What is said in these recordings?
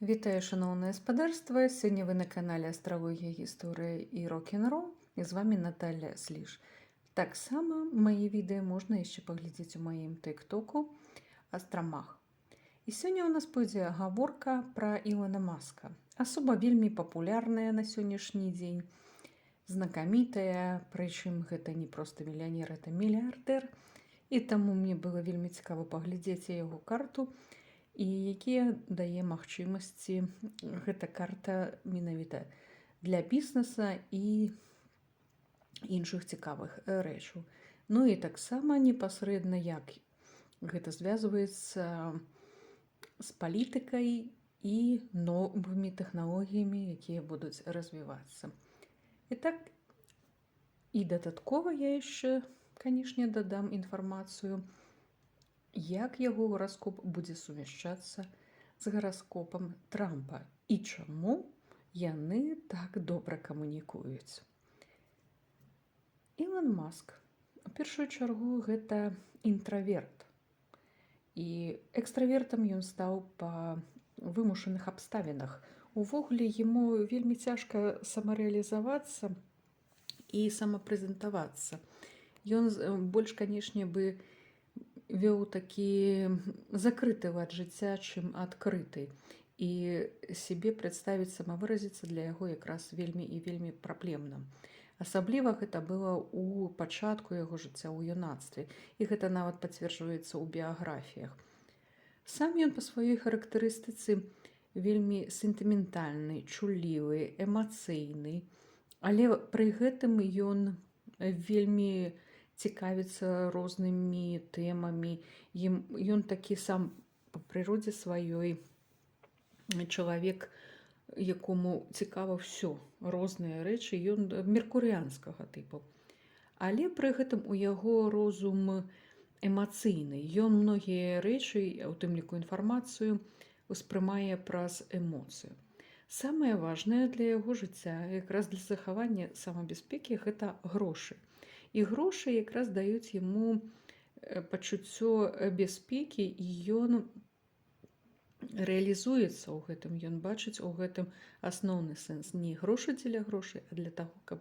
Вітаю, шановне господарство! Сьогодні ви на каналі Астрологія, Історія і Рок-н-Рол. І з вами Наталя Сліж. Так само мої відео можна ще поглядіти у моєму тиктоку Астромах. І сьогодні у нас буде оговорка про Ілона Маска. Особо вельми популярная на сённяшні дзень, знакамітая, прычым гэта не просто мільянер, это мільярдэр. І таму мне было вельмі цікаво паглядзець яго карту, і якія дае магчымасці гэта карта менавіта для бізнеса і іншых цікавых рэчаў. Ну і таксама непасрэдна, як гэта звязваецца з палітыкай і новымі тэхналогіямі, якія будуць развівацца. І так, і дадаткова я яшчэ, канешне, дадам інфармацыю, як яго гараскоп будзе сумяшчацца з гараскопам Трампа і чаму яны так добра камунікуюць. Ілон Маск, у першую чаргу, гэта інтраверт. І экстравертам ён стаў па вымушаных абставінах. Увогуле, яму вельмі цяжка самарэалізавацца і самапрэзентавацца. Ён больш, канешне, бы вёў такі закрыты лад жыцця, чым адкрыты. І сябе прадставіць, самавыразіцца для яго якраз вельмі і вельмі праблемна. Асабліва гэта было ў пачатку яго жыцця, ў юнацтве. І гэта нават пацверджваецца ў біяграфіях. Сам ён па сваёй характарыстыцы вельмі сентыментальны, чуллівы, эмацыйны, але пры гэтым ён вельмі цікавіцца рознымі тэмамі. Ён такі сам па прыродзе сваёй чалавек, якому цікава ўсё, розныя рэчы, ён меркурыянскага тыпу. Але пры гэтым у яго розум эмацыйны. Ён многія рэчы, у тым ліку інфармацыю, успрымае праз эмоцыю. Самае важнае для яго жыцця, якраз для захавання самабяспекі, гэта грошы. І грошы якраз даюць яму пачуццё бяспекі, і ён рэалізуецца ў гэтым. Ён бачыць у гэтым асноўны сэнс. Не грошы дзеля грошай, а для таго, каб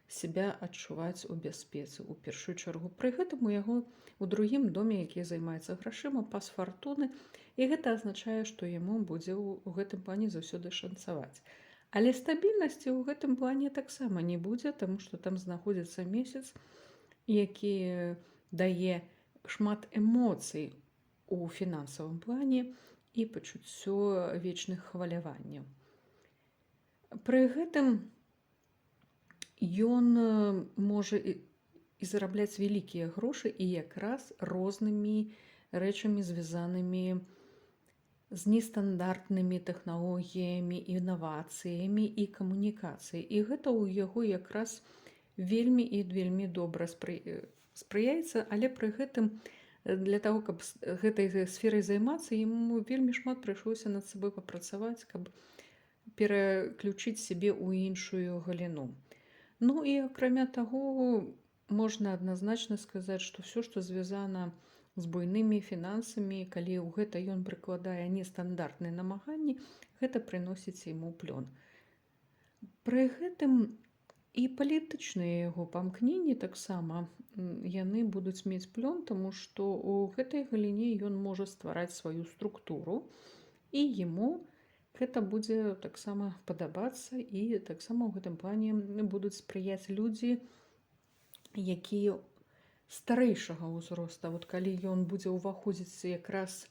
себя адчуваць у бяспецы ў першую чаргу. Пры гэтым у яго у другім доме, які займаецца грашыма, пас фартуны, і гэта азначае, што яму будзе ў гэтым плане заўсёды шанцаваць. Але стабільнасці ў гэтым плане таксама не будзе, таму што там знаходзіцца месяц, які дае шмат эмоцый у фінансавым плане і пачуццё вечных хваляванняў. Пры гэтым ён можа і зарабляць вялікія грошы і якраз рознымі рэчамі, звязанымі з нестандартнымі тэхналогіямі, інавацыямі і камунікацыяй. І гэта ў яго якраз вельмі і вельмі добра спрыяецца, але пры гэтым для таго, каб гэтай сферай займацца, яму вельмі шмат прыйшлося над сабой папрацаваць, каб пераключыць сябе ў іншую галіну. Ну і акрамя таго, можна адназначна сказаць, што ўсё, што звязана з буйнымі фінансамі, калі ў гэта ён прыкладае нестандартныя намаганні, гэта прыносіць яму плён. Пры гэтым і палітычныя яго памкненні таксама яны будуць мець плён, таму што ў гэтай галіне ён можа ствараць сваю структуру, і яму гэта будзе таксама падабацца, і таксама ў гэтым плане будуць спрыяць людзі, якія старэйшага ўзроста. Вот калі ён будзе ўваходзіць якраз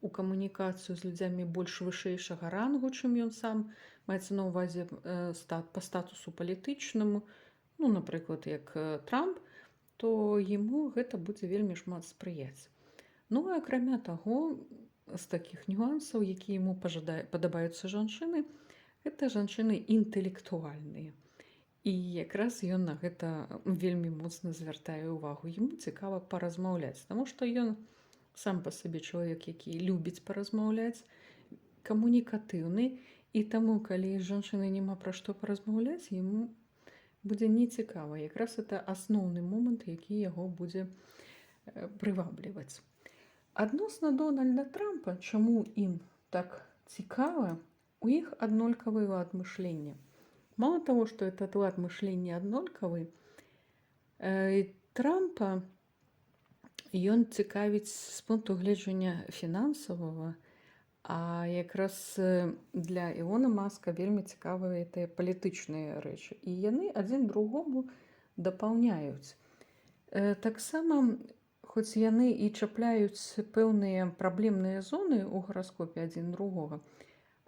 у камунікацыю з людзямі больш вышэйшага рангу, чым ён сам, маецца на ўвазе па статусу палітычнаму, ну, напрыклад, як Трамп, то яму гэта будзе вельмі шмат спрыяць. Ну, і акрамя таго, з такіх нюансаў, якія яму падабаюцца жанчыны, гэта жанчыны інтэлектуальныя. І якраз ён на гэта вельмі моцна звяртае ўвагу. Яму цікава паразмаўляць, таму што ён сам па сабе чалавек, які любіць паразмаўляць, камунікатыўны, і таму, калі з жанчынай няма пра што паразмаўляць, яму будзе нецікава. Якраз гэта асноўны момант, які яго будзе прывабліваць. Адносна Дональда Трампа, чаму ім так цікава, у іх аднолькавы лад мышлення. Мало того, што этот лад мышлення аднолькавы, Трампа ён цікавіць з пункту гледжання фінансавага, а якраз для Ілона Маска вельмі цікавыя тыя палітычныя рэчы. І яны адзін другому дапаўняюць. Таксама, хоць яны і чапляюць пэўныя праблемныя зоны ў гараскопе адзін другога,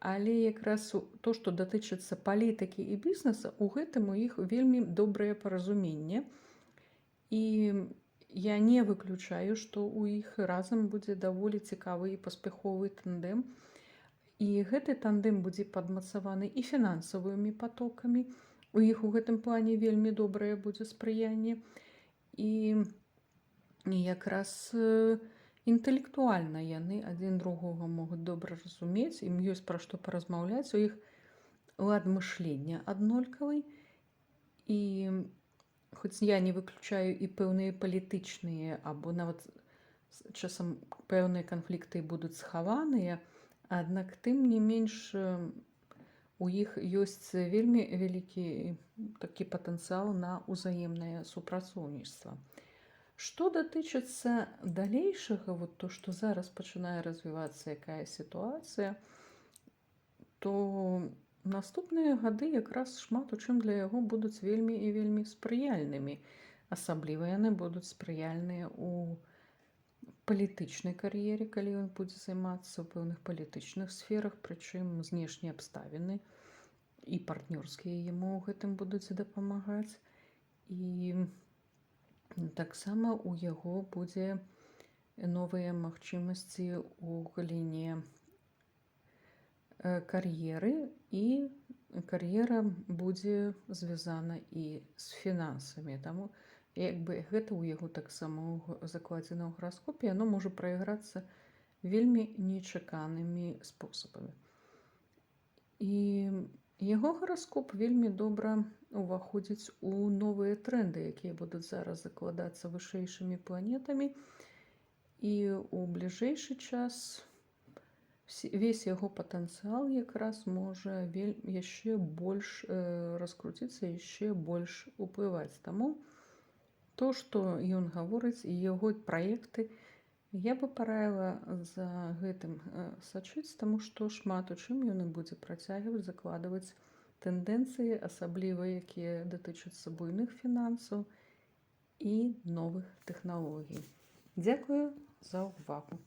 але якраз то, што датычыцца палітыкі і бізнеса, у гэтым у іх вельмі добрае паразуменне. І я не выключаю, што ў іх разам будзе даволі цікавы і паспяховы тандэм. І гэты тандэм будзе падмацаваны і фінансавымі патокамі. У іх у гэтым плане вельмі добрае будзе спрыянне. І якраз інтэлектуальна яны адзін другога могуць добра разумець, ім ёсць пра што паразмаўляць, у іх лад мышлення аднолькавы. І хоць я не выключаю і пэўныя палітычныя або нават часам пэўныя канфлікты будуць схаваныя, аднак тым не менш у іх ёсць вельмі вялікі такі патэнцыял на ўзаемнае супрацоўніцтва. Што датычыцца далейшага, вот то, што зараз пачынае развівацца якая сітуацыя, то наступныя гады якраз шмат у чым для яго будуць вельмі і вельмі спрыяльнымі. Асабліва яны будуць спрыяльныя ў палітычнай кар'ере, калі ён будзе займацца ў пэўных палітычных сферах, прычым знешнія абставіны і партнёрскія яму ў гэтым будуць дапамагаць. І таксама ў яго будзе новыя магчымасці ў галіне кар'еры, і кар'ера будзе звязана і з фінансамі. Таму гэта ў яго таксама закладзена ў гараскопе, яно можа прайграцца вельмі нечаканымі спосабамі. І яго гараскоп вельмі добра уваходзіць у новыя трэнды, якія будуць зараз закладацца вышэйшымі планетамі. І ў бліжэйшы час весь яго патэнцыял якраз можа яшчэ больш раскруціцца, яшчэ больш уплываць. Таму то, што ён гаворыць, і яго праекты, я бы параіла за гэтым сачыць, таму што шмат у чым ён і будзе працягваць закладваць тэндэнцыі, асабліва якія датычацца буйных фінансаў і новых тэхналогій. Дзякую за ўвагу.